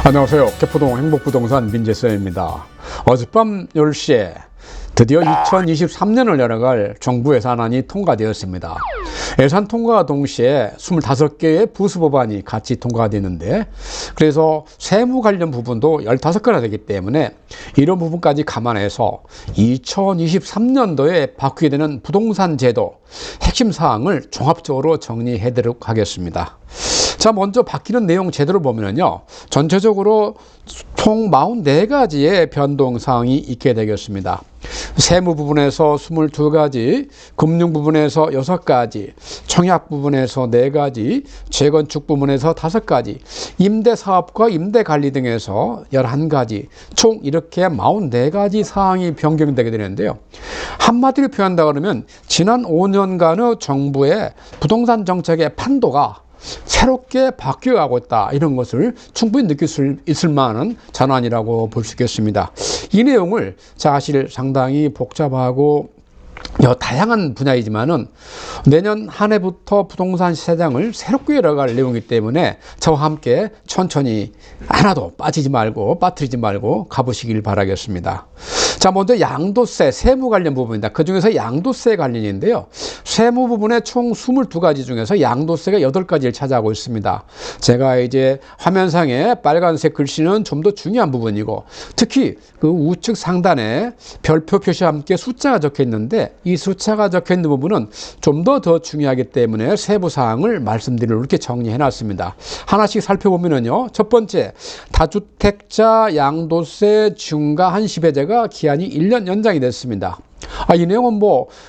안녕하세요. 개포동 행복부동산 민재쌤입니다. 어젯밤 10시에 드디어 2023년을 열어갈 정부 예산안이 통과되었습니다. 예산 통과와 동시에 25개의 부수법안이 같이 통과되는데, 그래서 세무 관련 부분도 15개나 되기 때문에 이런 부분까지 감안해서 2023년도에 바뀌게 되는 부동산 제도 핵심 사항을 종합적으로 정리해드리도록 하겠습니다. 자, 먼저 바뀌는 내용 제대로 보면요, 전체적으로 총 44가지의 변동사항이 있게 되겠습니다. 세무 부분에서 22가지, 금융 부분에서 6가지, 청약 부분에서 4가지, 재건축 부분에서 5가지, 임대사업과 임대관리 등에서 11가지, 총 이렇게 44가지 사항이 변경되게 되는데요. 한마디로 표현한다 그러면 지난 5년간의 정부의 부동산 정책의 판도가 새롭게 바뀌어가고 있다, 이런 것을 충분히 느낄 수 있을 만한 전환이라고 볼 수 있겠습니다. 이 내용을 사실 상당히 복잡하고 다양한 분야이지만은 내년 한 해부터 부동산 시장을 새롭게 열어갈 내용이기 때문에 저와 함께 천천히 하나도 빠뜨리지 말고 가보시길 바라겠습니다. 자, 먼저 양도세, 세무 관련 부분입니다. 그 중에서 양도세 관련인데요. 세무 부분에 총 22가지 중에서 양도세가 8가지를 차지하고 있습니다. 제가 이제 화면상에 빨간색 글씨는 좀 더 중요한 부분이고, 특히 그 우측 상단에 별표 표시와 함께 숫자가 적혀 있는데, 이 숫자가 적혀 있는 부분은 좀 더 중요하기 때문에 세부 사항을 말씀드리려고 이렇게 정리해 놨습니다. 하나씩 살펴보면요. 첫 번째, 다주택자 양도세 중과 한시배제가 기한이 1년 연장이 됐습니다. 이 내용은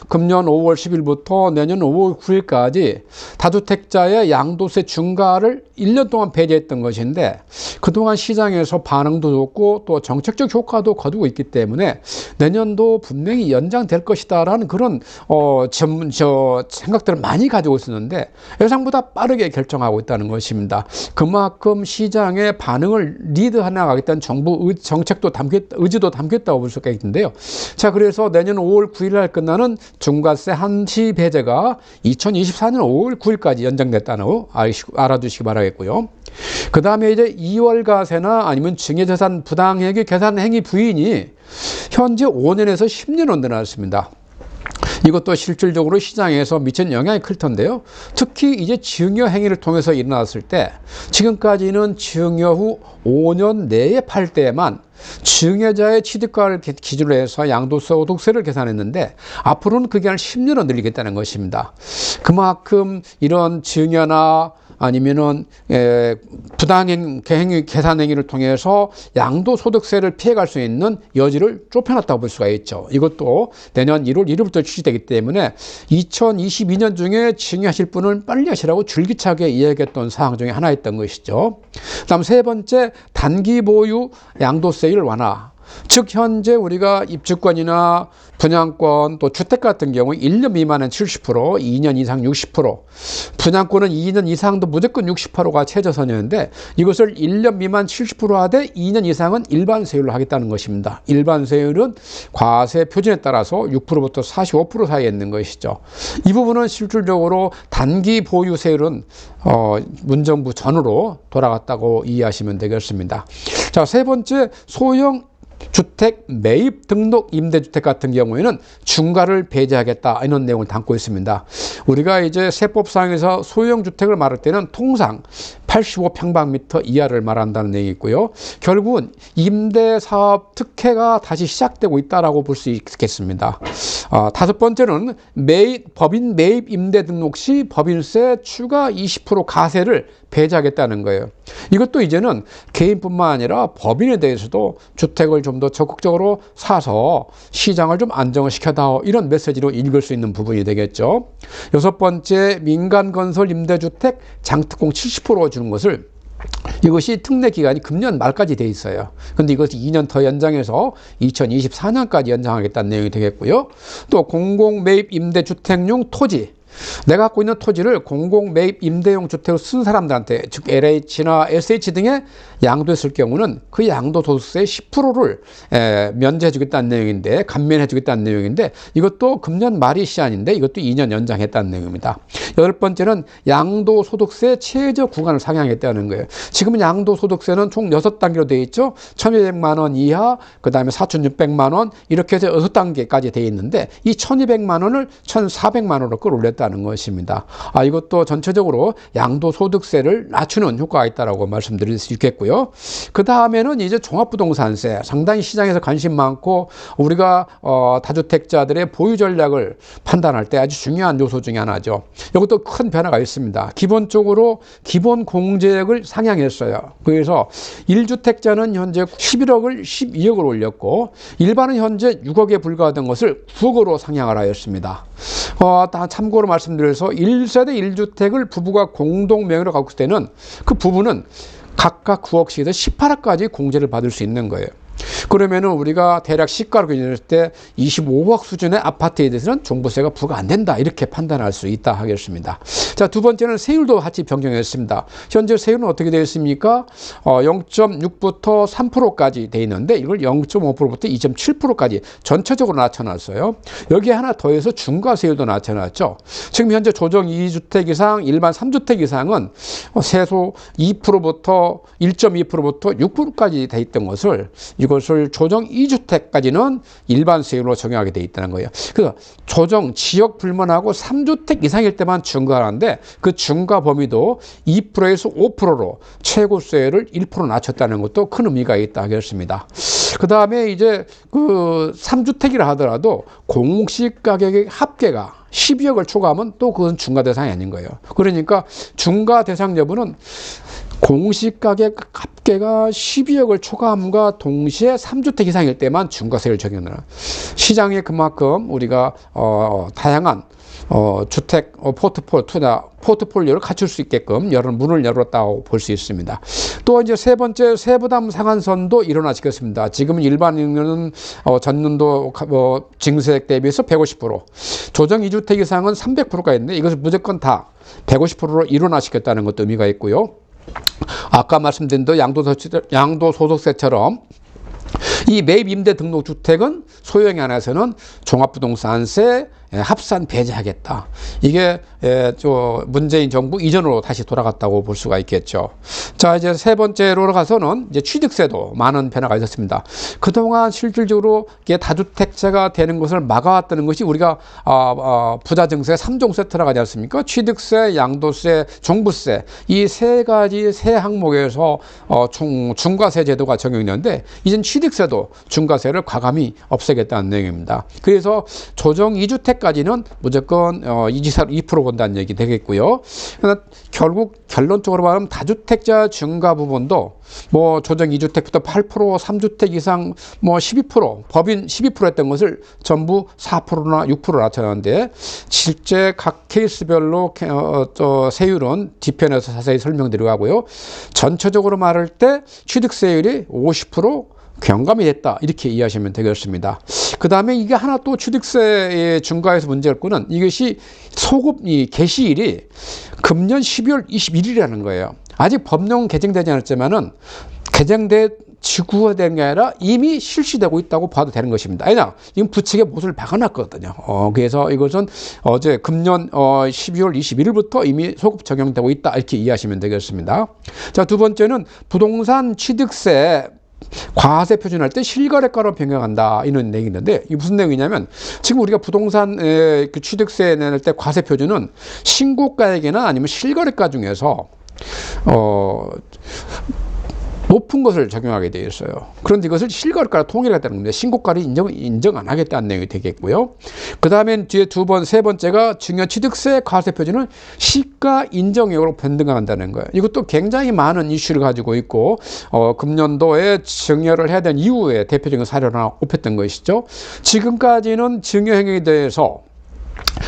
금년 5월 10일부터 내년 5월 9일까지 다주택자의 양도세 중과를 1년 동안 배제했던 것인데, 그동안 시장에서 반응도 좋고 또 정책적 효과도 거두고 있기 때문에 내년도 분명히 연장될 것이다라는 그런 생각들을 많이 가지고 있었는데, 예상보다 빠르게 결정하고 있다는 것입니다. 그만큼 시장의 반응을 리드해 나가겠다는 정부 정책도 의지도 담겼다고 볼 수 있겠는데요. 자, 그래서 내년 5월 9일 날 끝나는 중과세 한시 배제가 2024년 5월 9일까지 연장됐다는 거 알아두시기 바라겠고요. 그 다음에 이제 2월가세나 아니면 증여재산 부당행위 계산행위 부인이 현재 5년에서 10년으로 늘어났습니다. 이것도 실질적으로 시장에서 미친 영향이 클 텐데요. 특히 이제 증여 행위를 통해서 일어났을 때, 지금까지는 증여 후 5년 내에 팔 때에만 증여자의 취득가를 기준으로 해서 양도소득세를 계산했는데, 앞으로는 그 기간을 10년으로 늘리겠다는 것입니다. 그만큼 이런 증여나 아니면은 부당행위 계산행위를 통해서 양도소득세를 피해갈 수 있는 여지를 좁혀놨다고 볼 수가 있죠. 이것도 내년 1월 1일부터 출시되기 때문에 2022년 중에 증여하실 분은 빨리 하시라고 줄기차게 이야기했던 사항 중에 하나였던 것이죠. 다음 세 번째, 단기 보유 양도세율 완화. 즉 현재 우리가 입주권이나 분양권 또 주택 같은 경우 1년 미만은 70%, 2년 이상 60%, 분양권은 2년 이상도 무조건 60%가 최저선이었는데, 이것을 1년 미만 70% 하되 2년 이상은 일반 세율로 하겠다는 것입니다. 일반 세율은 과세 표준에 따라서 6%부터 45% 사이에 있는 것이죠. 이 부분은 실질적으로 단기 보유 세율은 문정부 전으로 돌아갔다고 이해하시면 되겠습니다. 자, 세 번째, 소형 주택 매입 등록 임대주택 같은 경우에는 중과를 배제하겠다, 이런 내용을 담고 있습니다. 우리가 이제 세법상에서 소형주택을 말할 때는 통상 85평방미터 이하를 말한다는 내용이 있고요. 결국은 임대사업 특혜가 다시 시작되고 있다라고 볼 수 있겠습니다. 다섯 번째는 법인 매입 임대 등록 시 법인세 추가 20% 가세를 배제하겠다는 거예요. 이것도 이제는 개인뿐만 아니라 법인에 대해서도 주택을 좀 더 적극적으로 사서 시장을 좀 안정을 시켜다오, 이런 메시지로 읽을 수 있는 부분이 되겠죠. 여섯 번째, 민간건설 임대주택 장특공 70% 주는 것을, 이것이 특례 기간이 금년 말까지 돼 있어요. 근데 이것이 2년 더 연장해서 2024년까지 연장하겠다는 내용이 되겠고요. 또 공공 매입 임대주택용 토지, 내가 갖고 있는 토지를 공공 매입 임대용 주택으로 쓴 사람들한테, 즉 LH나 SH 등에 양도했을 경우는 그 양도소득세의 10%를 면제해 주겠다는 내용인데, 감면해 주겠다는 내용인데, 이것도 금년 말이 시한인데 이것도 2년 연장했다는 내용입니다. 여덟 번째는 양도소득세 최저 구간을 상향했다는 거예요. 지금은 양도소득세는 총 6단계로 되어 있죠. 1,200만 원 이하, 그 다음에 4,600만 원, 이렇게 해서 6단계까지 되어 있는데, 이 1,200만 원을 1,400만 원으로 끌어올렸다는 것입니다. 이것도 전체적으로 양도소득세를 낮추는 효과가 있다고 말씀드릴 수 있겠고요. 그 다음에는 이제 종합부동산세, 상당히 시장에서 관심 많고 우리가 다주택자들의 보유 전략을 판단할 때 아주 중요한 요소 중에 하나죠. 이것도 큰 변화가 있습니다. 기본적으로 기본 공제액을 상향했어요. 그래서 1주택자는 현재 11억을 12억으로 올렸고, 일반은 현재 6억에 불과하던 것을 9억으로 상향을 하였습니다. 다 참고로 말씀드려서 1세대 1주택을 부부가 공동 명의로 갖고 있을 때는 그 부부는 각각 9억씩에서 18억까지 공제를 받을 수 있는 거예요. 그러면은 우리가 대략 시가로 기준했을 때 25억 수준의 아파트에 대해서는 종부세가 부과 안 된다, 이렇게 판단할 수 있다 하겠습니다. 자, 두 번째는 세율도 같이 변경했습니다. 현재 세율은 어떻게 되어 있습니까? 0.6부터 3%까지 되어 있는데 이걸 0.5%부터 2.7%까지 전체적으로 낮춰놨어요. 여기에 하나 더해서 중과세율도 낮춰놨죠. 지금 현재 조정 2주택 이상, 일반 3주택 이상은 세소 2%부터 1.2%부터 6%까지 돼 있던 것을, 이것을 조정 2주택까지는 일반 세율로 적용하게 돼 있다는 거예요. 그래서 조정 지역 불문하고 3주택 이상일 때만 중과하는데, 그 중과 범위도 2%에서 5%로 최고세율을 1% 낮췄다는 것도 큰 의미가 있다 하겠습니다. 그 다음에 이제 그 3주택이라 하더라도 공시가격의 합계가 12억을 초과하면 또 그건 중과 대상이 아닌 거예요. 그러니까 중과 대상 여부는 공시가격 합계가 12억을 초과함과 동시에 3주택 이상일 때만 중과세를 적용하는, 시장에 그만큼 우리가 다양한 주택 포트폴리오를 갖출 수 있게끔 문을 열었다고 볼 수 있습니다. 또 이제 세 번째, 세부담 상한선도 일어나시겠습니다. 지금은 일반인은 전년도 증세액 대비해서 150%, 조정 2주택 이상은 300%가 있는데 이것을 무조건 다 150%로 일어나시겠다는 것도 의미가 있고요. 아까 말씀드린 대로 양도소득세처럼 이 매입 임대 등록 주택은 소형에 한해서는 종합부동산세 합산 배제하겠다. 이게 문재인 정부 이전으로 다시 돌아갔다고 볼 수가 있겠죠. 자, 이제 세 번째로 가서는 이제 취득세도 많은 변화가 있었습니다. 그동안 실질적으로 다주택자가 되는 것을 막아왔다는 것이 우리가 부자 증세 3종 세트라고 하지 않습니까? 취득세, 양도세, 종부세, 이 세 가지 세 항목에서 중과세 제도가 적용되는데, 이젠 취득세도 중과세를 과감히 없애겠다는 내용입니다. 그래서 조정 2주택까지는 무조건 2% 본다는 얘기 되겠고요. 결국 결론적으로 말하면 다주택자 증가 부분도 조정 2주택부터 8%, 3주택 이상 12%, 법인 12% 했던 것을 전부 4%나 6% 낮춰놨는데, 실제 각 케이스별로 세율은 뒤편에서 자세히 설명드리고 하고요. 전체적으로 말할 때 취득세율이 50% 경감이 됐다, 이렇게 이해하시면 되겠습니다. 그 다음에 이게 하나 또 취득세 증가에서 문제일 거는, 이것이 소급 개시일이 금년 12월 21일이라는 거예요. 아직 법령 개정되지 않았지만은 지구화된 게 아니라 이미 실시되고 있다고 봐도 되는 것입니다. 아니야, 지금 부칙에 못을 박아놨거든요. 그래서 이것은 어제 금년 12월 21일부터 이미 소급 적용되고 있다, 이렇게 이해하시면 되겠습니다. 자, 두 번째는 부동산 취득세 과세 표준할 때 실거래가로 변경한다, 이런 내용이 있는데, 이게 무슨 내용이냐면, 지금 우리가 부동산 그 취득세 낼 때 과세 표준은 신고가액이나 아니면 실거래가 중에서 높은 것을 적용하게 되어 있어요. 그런데 이것을 실거래가로 통일하겠다는 겁니다. 신고가를 인정 안 하겠다는 내용이 되겠고요. 그 다음에 뒤에 세 번째가 증여 취득세 과세 표준을 시가 인정액으로 변경한다는 거예요. 이것도 굉장히 많은 이슈를 가지고 있고, 금년도에 증여를 해야 되는 이후에 대표적인 사례로 하나 꼽혔던 것이죠. 지금까지는 증여 행위에 대해서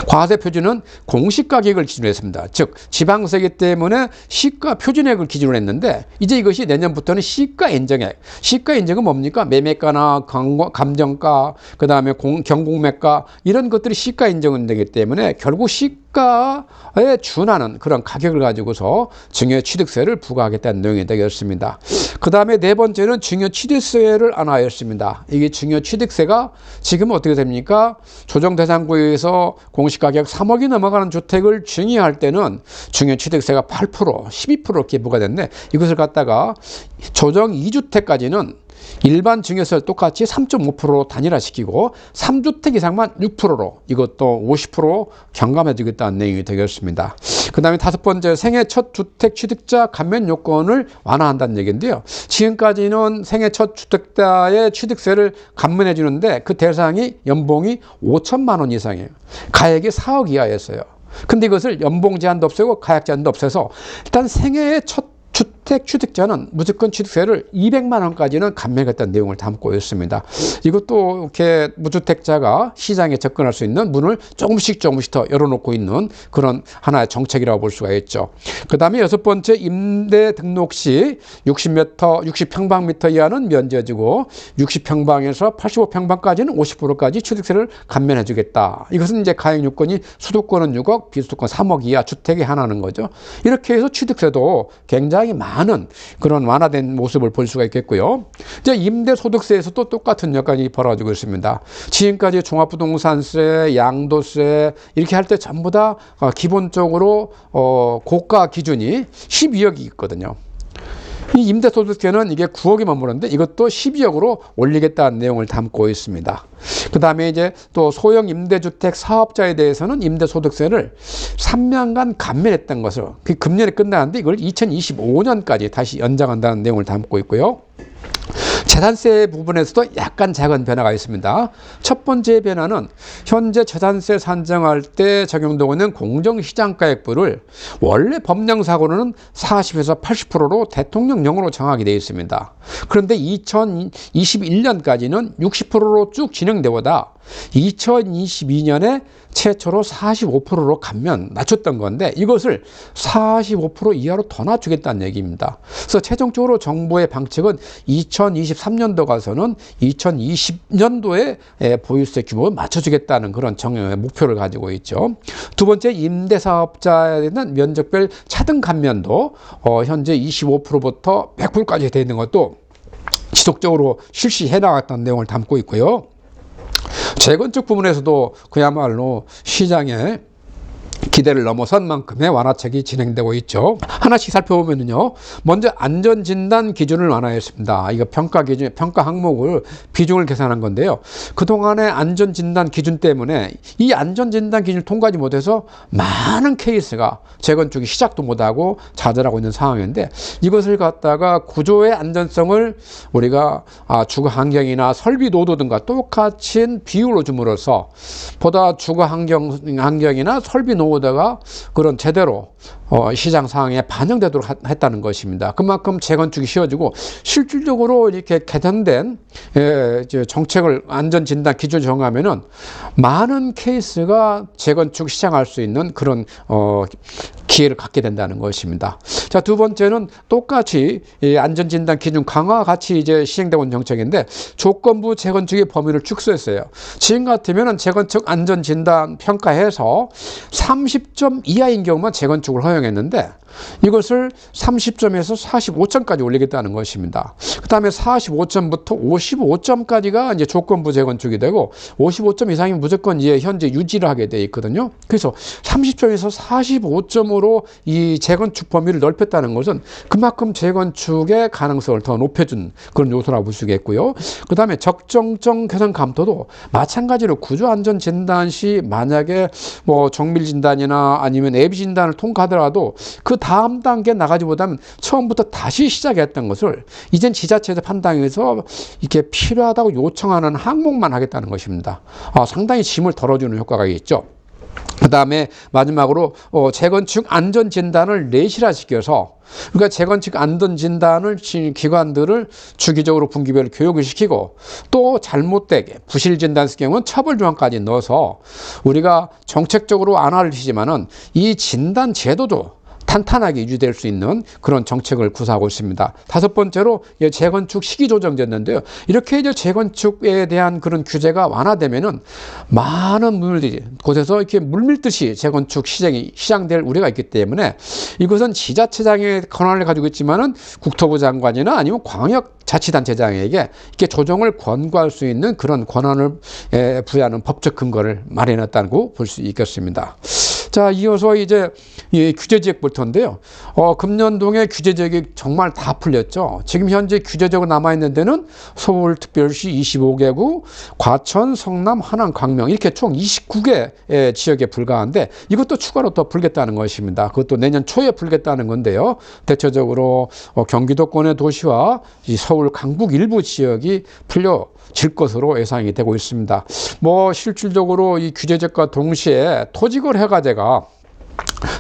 과세 표준은 공시가격을 기준으로 했습니다. 즉 지방세기 때문에 시가 표준액을 기준으로 했는데, 이제 이것이 내년부터는 시가 인정액. 시가 인정은 뭡니까? 매매가나 감정가, 그 다음에 경공매가, 이런 것들이 시가 인정되기 때문에 결국 시가 시가에 준하는 그런 가격을 가지고서 증여취득세를 부과하겠다는 내용이 되겠습니다. 그 다음에 네 번째는 증여취득세를 안하였습니다. 이게 증여취득세가 지금 어떻게 됩니까? 조정대상구에서 공시가격 3억이 넘어가는 주택을 증여할 때는 증여취득세가 8%, 12% 이렇게 부과됐는데 이것을 갖다가 조정 2주택까지는 일반 증여세를 똑같이 3.5%로 단일화시키고 3주택 이상만 6%로 이것도 50% 경감해 주겠다는 내용이 되겠습니다. 그 다음에 다섯 번째, 생애 첫 주택 취득자 감면 요건을 완화한다는 얘기인데요. 지금까지는 생애 첫 주택자의 취득세를 감면해 주는데 그 대상이 연봉이 5천만 원 이상이에요. 가액이 4억 이하였어요. 근데 이것을 연봉 제한도 없애고 가액 제한도 없애서 일단 생애의 첫 주택 취득자는 무조건 취득세를 200만 원까지는 감면하겠다는 내용을 담고 있습니다. 이것도 이렇게 무주택자가 시장에 접근할 수 있는 문을 조금씩 더 열어놓고 있는 그런 하나의 정책이라고 볼 수가 있죠. 그 다음에 여섯 번째, 임대 등록 시 60평방미터 이하는 면제해주고 60평방에서 85평방까지는 50%까지 취득세를 감면해 주겠다. 이것은 이제 가액 요건이 수도권은 6억, 비수도권 3억 이하 주택에 한하는 거죠. 이렇게 해서 취득세도 굉장히 많은 그런 완화된 모습을 볼 수가 있겠고요. 이제 임대소득세에서도 똑같은 여건이 벌어지고 있습니다. 지금까지 종합부동산세, 양도세 이렇게 할 때 전부 다 기본적으로 고가 기준이 12억이 있거든요. 이 임대소득세는 이게 9억이 머무르는데 이것도 12억으로 올리겠다는 내용을 담고 있습니다. 그 다음에 이제 또 소형 임대주택 사업자에 대해서는 임대소득세를 3년간 감면했던 것을 그 금년에 끝나는데 이걸 2025년까지 다시 연장한다는 내용을 담고 있고요. 재산세 부분에서도 약간 작은 변화가 있습니다. 첫 번째 변화는 현재 재산세 산정할 때 적용되고 있는 공정시장가액부를 원래 법령상으로는 40에서 80%로 대통령령으로 정하게 되어 있습니다. 그런데 2021년까지는 60%로 쭉 진행되보다 2022년에 최초로 45%로 감면 낮췄던 건데 이것을 45% 이하로 더 낮추겠다는 얘기입니다. 그래서 최종적으로 정부의 방책은 2023년도 가서는 2020년도에 보유세 규모를 맞춰주겠다는 그런 목표를 가지고 있죠. 두 번째, 임대사업자에는 면적별 차등 감면도 현재 25%부터 100%까지 되어 있는 것도 지속적으로 실시해 나갔다는 내용을 담고 있고요. 재건축 부분에서도 그야말로 시장에 기대를 넘어선 만큼의 완화책이 진행되고 있죠. 하나씩 살펴보면요. 먼저 안전진단 기준을 완화했습니다. 이거 평가 기준, 평가 항목을 비중을 계산한 건데요. 그동안의 안전진단 기준 때문에 이 안전진단 기준을 통과하지 못해서 많은 케이스가 재건축이 시작도 못하고 좌절하고 있는 상황인데 이것을 갖다가 구조의 안전성을 우리가 주거 환경이나 설비 노도 등과 똑같이 비율로 줌으로써 보다 주거 환경이나 설비 노후가 그런 제대로 시장 상황에 반영되도록 했다는 것입니다. 그만큼 재건축이 쉬워지고 실질적으로 이렇게 개선된 정책을 안전진단 기준 정하면은 많은 케이스가 재건축 시장할 수 있는 그런 기회를 갖게 된다는 것입니다. 자, 두 번째는 똑같이 안전진단 기준 강화와 같이 이제 시행되고 있는 정책인데 조건부 재건축의 범위를 축소했어요. 지금 같으면은 재건축 안전진단 평가해서 30점 이하인 경우만 재건축을 허용했는데 이것을 30점에서 45점까지 올리겠다는 것입니다. 그 다음에 45점부터 55점까지가 이제 조건부 재건축이 되고 55점 이상이면 무조건 이제 현재 유지를 하게 돼 있거든요. 그래서 30점에서 45점으로 이 재건축 범위를 넓혔다는 것은 그만큼 재건축의 가능성을 더 높여준 그런 요소라고 볼 수 있겠고요. 그 다음에 적정성 개선 감토도 마찬가지로 구조안전 진단 시 만약에 뭐 정밀 진단이나 아니면 예비 진단을 통과하더라도 그 다음 단계 나가지보다는 처음부터 다시 시작했던 것을 이젠 지자체에서 판단해서 이렇게 필요하다고 요청하는 항목만 하겠다는 것입니다. 상당히 짐을 덜어주는 효과가 있죠. 그 다음에 마지막으로 재건축 안전진단을 내실화시켜서 그러니까 재건축 안전진단을 기관들을 주기적으로 분기별로 교육을 시키고 또 잘못되게 부실진단의 경우는 처벌조항까지 넣어서 우리가 정책적으로 완화를 시키지만은 이 진단 제도도 탄탄하게 유지될 수 있는 그런 정책을 구사하고 있습니다. 다섯 번째로 재건축 시기 조정제인데요. 이렇게 이제 재건축에 대한 그런 규제가 완화되면은 많은 물들이 곳에서 이렇게 물밀듯이 재건축 시장이 시장될 우려가 있기 때문에 이것은 지자체장의 권한을 가지고 있지만은 국토부 장관이나 아니면 광역자치단체장에게 이렇게 조정을 권고할 수 있는 그런 권한을 부여하는 법적 근거를 마련했다고 볼 수 있겠습니다. 자, 이어서 이제 규제지역 볼 텐데요. 금년동의 규제지역이 정말 다 풀렸죠. 지금 현재 규제지역으로 남아있는 데는 서울특별시 25개구, 과천, 성남, 하남, 광명 이렇게 총 29개 지역에 불과한데 이것도 추가로 더 풀겠다는 것입니다. 그것도 내년 초에 풀겠다는 건데요. 대체적으로 경기도권의 도시와 이 서울 강북 일부 지역이 풀려질 것으로 예상이 되고 있습니다. 실질적으로 이 규제지역과 동시에 토지거래 허가제가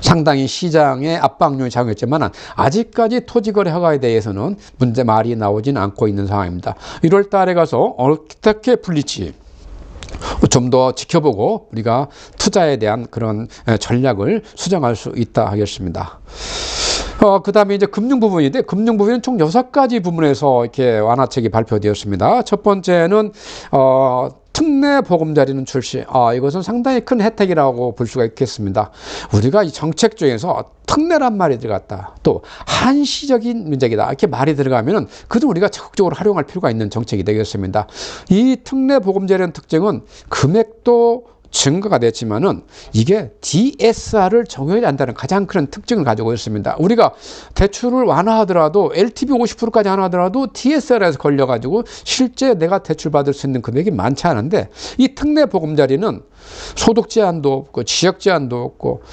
상당히 시장의 압박력이 작용했지만 아직까지 토지거래 허가에 대해서는 말이 나오지는 않고 있는 상황입니다. 1월 달에 가서 어떻게 풀릴지 좀 더 지켜보고 우리가 투자에 대한 그런 전략을 수정할 수 있다 하겠습니다. 그 다음에 이제 금융 부분인데, 금융 부분은 총 6가지 부분에서 이렇게 완화책이 발표되었습니다. 첫 번째는, 특례 보금자리는 출시. 이것은 상당히 큰 혜택이라고 볼 수가 있겠습니다. 우리가 이 정책 중에서 특례란 말이 들어갔다. 또 한시적인 문제이다. 이렇게 말이 들어가면은 그도 우리가 적극적으로 활용할 필요가 있는 정책이 되겠습니다. 이 특례 보금자리라는 특징은 금액도 증가가 됐지만은 이게 DSR을 적용하지 않는다는 가장 큰 특징을 가지고 있습니다. 우리가 대출을 완화하더라도 LTV 50%까지 완화하더라도 DSR에서 걸려가지고 실제 내가 대출 받을 수 있는 금액이 많지 않은데 이 특례 보금자리는 소득 제한도 없고 지역 제한도 없고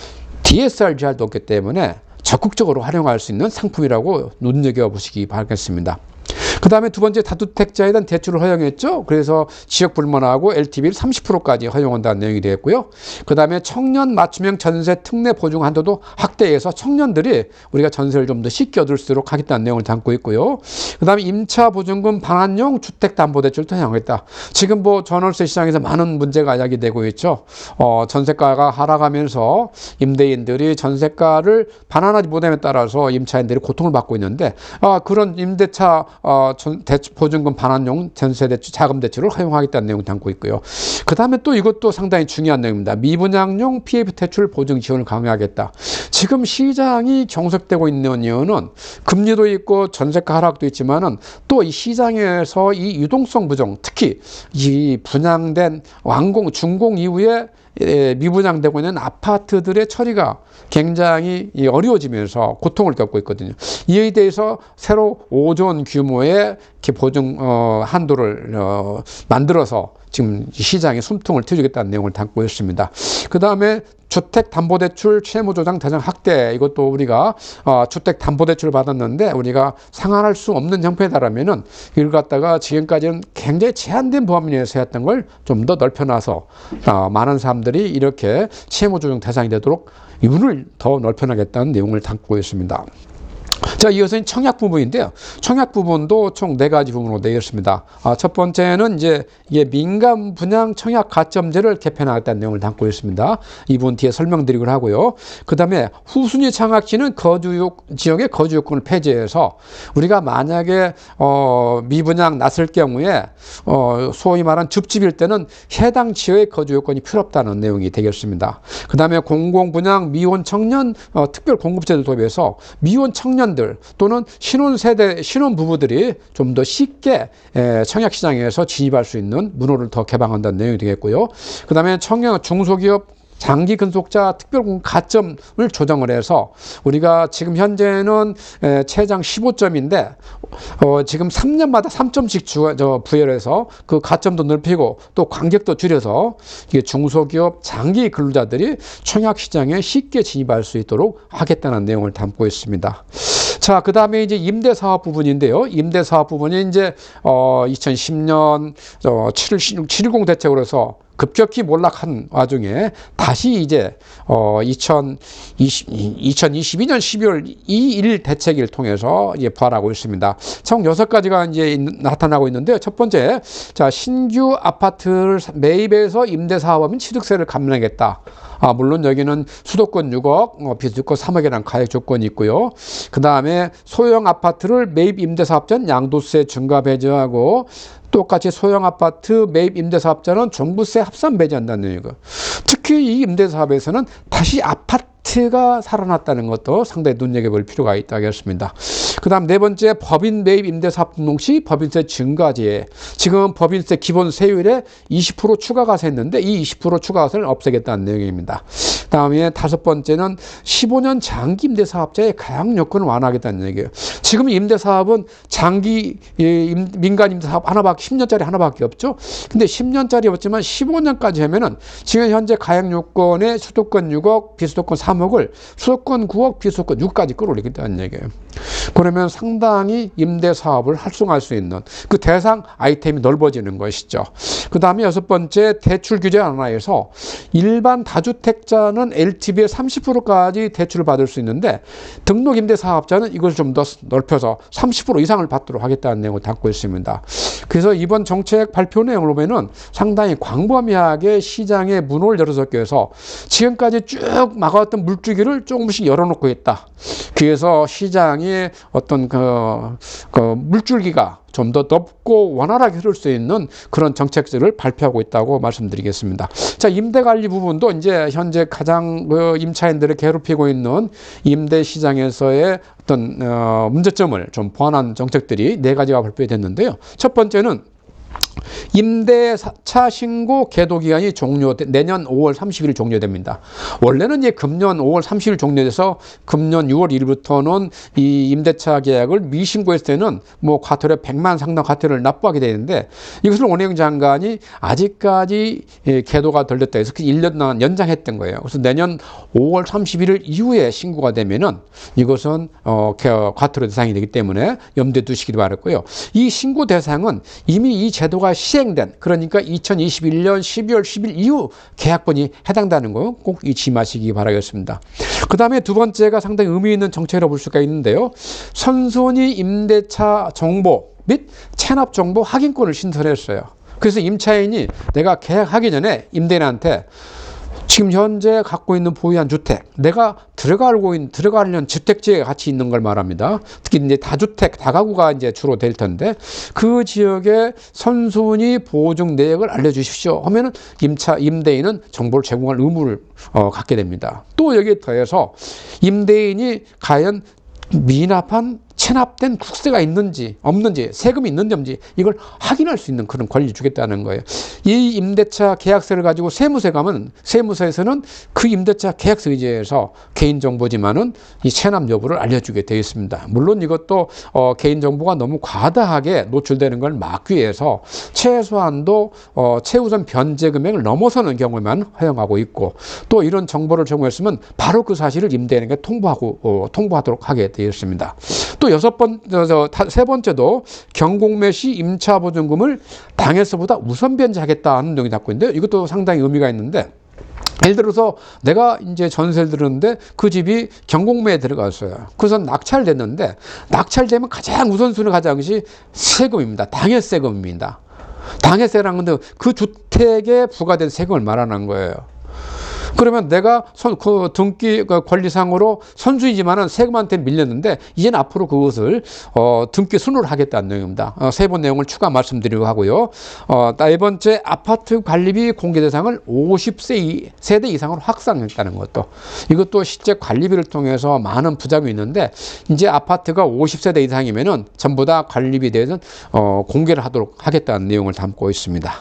DSR 제한도 없기 때문에 적극적으로 활용할 수 있는 상품이라고 눈여겨보시기 바라겠습니다. 그 다음에 두 번째, 다주택자에 대한 대출을 허용했죠. 그래서 지역 불문하고 LTV를 30%까지 허용한다는 내용이 되었고요. 그 다음에 청년 맞춤형 전세 특례 보증 한도도 확대해서 청년들이 우리가 전세를 좀 더 쉽게 얻을 수 있도록 하겠다는 내용을 담고 있고요. 그 다음에 임차 보증금 반환용 주택담보대출도 허용했다. 지금 전월세 시장에서 많은 문제가 야기되고 있죠. 전세가가 하락하면서 임대인들이 전세가를 반환하지 못함에 따라서 임차인들이 고통을 받고 있는데 그런 임대차 보증금 반환용 전세대출, 자금대출을 허용하겠다는 내용을 담고 있고요. 그 다음에 또 이것도 상당히 중요한 내용입니다. 미분양용 PF 대출 보증 지원을 강화하겠다. 지금 시장이 경색되고 있는 이유는 금리도 있고 전세가 하락도 있지만은 또 이 시장에서 이 유동성 부정, 특히 이 분양된 완공, 준공 이후에 미분양되고 있는 아파트들의 처리가 굉장히 어려워지면서 고통을 겪고 있거든요. 이에 대해서 새로 5조 원 규모의 보증 한도를 만들어서 지금 시장에 숨통을 트이겠다는 내용을 담고 있습니다. 그 다음에 주택담보대출 채무조장 대상 확대, 이것도 우리가 주택담보대출을 받았는데 우리가 상환할 수 없는 형편에 달하면은 이걸 갖다가 지금까지는 굉장히 제한된 범위 내에서 했던 걸 좀 더 넓혀놔서 많은 사람들이 이렇게 채무조정 대상이 되도록 이문을 더 넓혀나겠다는 내용을 담고 있습니다. 자, 이어서 청약 부분인데요. 청약 부분도 총 4가지 부분으로 되어 있습니다. 첫 번째는 이제 민간 분양 청약 가점제를 개편하겠다는 내용을 담고 있습니다. 이 부분 뒤에 설명드리고 하고요. 그 다음에 후순위 청약지는 지역의 거주 요건을 폐지해서 우리가 만약에 미분양 났을 경우에 소위 말한 줍집일 때는 해당 지역의 거주 요건이 필요 없다는 내용이 되겠습니다. 그 다음에 공공분양 미혼 청년 특별 공급제를 도입해서 미혼 청년 또는 신혼부부들이 좀 더 쉽게 청약시장에서 진입할 수 있는 문호를 더 개방한다는 내용이 되겠고요. 그 다음에 중소기업 장기 근속자 특별공급 가점을 조정을 해서 우리가 지금 현재는 최장 15점인데 지금 3년마다 3점씩 부여해서 그 가점도 넓히고 또 간격도 줄여서 이게 중소기업 장기 근로자들이 청약시장에 쉽게 진입할 수 있도록 하겠다는 내용을 담고 있습니다. 자, 그 다음에 이제 임대사업 부분인데요. 임대사업 부분이 이제 2010년 710 대책으로 해서 급격히 몰락한 와중에 다시 이제 2022년 12월 2일 대책을 통해서 이제 부활하고 있습니다. 총 6가지가 이제 나타나고 있는데요. 첫 번째, 자, 신규 아파트를 매입해서 임대사업하면 취득세를 감면하겠다. 물론 여기는 수도권 6억, 비수도권 3억이라는 가액 조건이 있고요. 그 다음에 소형 아파트를 매입 임대사업자는 양도세 증가 배제하고, 똑같이 소형 아파트 매입 임대사업자는 종부세 합산 배제한다는 얘기고, 특히 이 임대사업에서는 다시 아파트가 살아났다는 것도 상당히 눈여겨볼 필요가 있다겠습니다. 그 다음 네 번째, 법인 매입 임대사업 등록 시 법인세 증가제. 지금 법인세 기본 세율에 20% 추가가세 했는데 이 20% 추가가세를 없애겠다는 내용입니다. 다음에 다섯 번째는 15년 장기 임대사업자의 가약 요건을 완화하겠다는 얘기예요. 지금 임대사업은 장기 민간 임대사업 하나밖에 10년짜리 하나밖에 없죠. 근데 10년짜리 없지만 15년까지 하면은 지금 현재 가약 요건의 수도권 6억, 비수도권 3억을 수도권 9억, 비수도권 6까지 끌어올리겠다는 얘기예요. 그러면 상당히 임대사업을 활성화할 수 있는 그 대상 아이템이 넓어지는 것이죠. 그 다음에 여섯 번째, 대출 규제 완화해서 일반 다주택자는 LTV의 30%까지 대출을 받을 수 있는데 등록 임대사업자는 이것을 좀 더 넓혀서 30% 이상을 받도록 하겠다는 내용을 담고 있습니다. 그래서 이번 정책 발표 내용을 보면은 상당히 광범위하게 시장의 문을 열어줬기 위해서 지금까지 쭉 막아왔던 물줄기를 조금씩 열어놓고 있다. 그래서 시장의 어떤 그 물줄기가 좀 더 넓고 원활하게 흐를 수 있는 그런 정책들을 발표하고 있다고 말씀드리겠습니다. 자, 임대관리 부분도 이제 현재 가장 임차인들을 괴롭히고 있는 임대 시장에서의 어떤 문제점을 좀 보완한 정책들이 네 가지가 발표됐는데요. 첫 번째는 임대차 신고 계도 기간이 내년 5월 30일 종료됩니다. 원래는 이제 금년 5월 30일 종료돼서 금년 6월 1일부터는 이 임대차 계약을 미신고했을 때는 뭐 과태료 100만 상당 과태료를 납부하게 되는데 이것을 원행 장관이 아직까지 계도가 덜 됐다 해서 1년 동안 연장했던 거예요. 그래서 내년 5월 31일 이후에 신고가 되면은 이것은 과태료 대상이 되기 때문에 염두에 두시기 바랐고요. 이 신고 대상은 이미 이 제도가 시행된, 그러니까 2021년 12월 10일 이후 계약번이 해당되는 거 꼭 잊지 마시기 바라겠습니다. 그 다음에 두 번째가 상당히 의미 있는 정책이라고 볼 수가 있는데요. 선순위 임대차 정보 및 체납 정보 확인권을 신설했어요. 그래서 임차인이 내가 계약하기 전에 임대인한테 지금 현재 갖고 있는 보유한 주택, 내가 들어가려는 주택지에 같이 있는 걸 말합니다. 특히 이제 다주택, 다가구가 이제 주로 될 텐데, 그 지역의 선순위 보증 내역을 알려주십시오 하면은 임대인은 정보를 제공할 의무를 갖게 됩니다. 또 여기에 더해서 임대인이 과연 미납한 체납된 국세가 있는지 없는지, 세금이 있는지 없는지 이걸 확인할 수 있는 그런 권리를 주겠다는 거예요. 이 임대차 계약서를 가지고 세무서에 가면 세무서에서는 그 임대차 계약서 의지해서 개인정보지만은 이 체납 여부를 알려주게 되어 있습니다. 물론 이것도 개인정보가 너무 과다하게 노출되는 걸 막기 위해서 최소한도 최우선 변제 금액을 넘어서는 경우에만 허용하고 있고, 또 이런 정보를 제공했으면 바로 그 사실을 임대인에게 통보하도록 하게 되어 있습니다. 또 세 번째도 경공매 시 임차 보증금을 당해서보다 우선 변제하겠다는 내용이 담고 있는데 이것도 상당히 의미가 있는데, 예를 들어서 내가 이제 전세를 들었는데 그 집이 경공매에 들어갔어요. 그래서 낙찰됐는데, 낙찰되면 가장 우선순위를 가져간 것이 세금입니다. 당해세금입니다. 당해세라는 건데 그 주택에 부과된 세금을 말하는 거예요. 그러면 내가 등기 권리상으로 선수이지만은 세금한테 밀렸는데 이제는 앞으로 그것을 등기 순으로 하겠다는 내용입니다. 세 번 내용을 추가 말씀드리려고 하고요. 네 번째, 아파트 관리비 공개 대상을 50세대 이상으로 확장했다는 것도, 이것도 실제 관리비를 통해서 많은 부작용이 있는데 이제 아파트가 50세대 이상이면은 전부 다 관리비에 대해서는 공개를 하겠다는 내용을 담고 있습니다.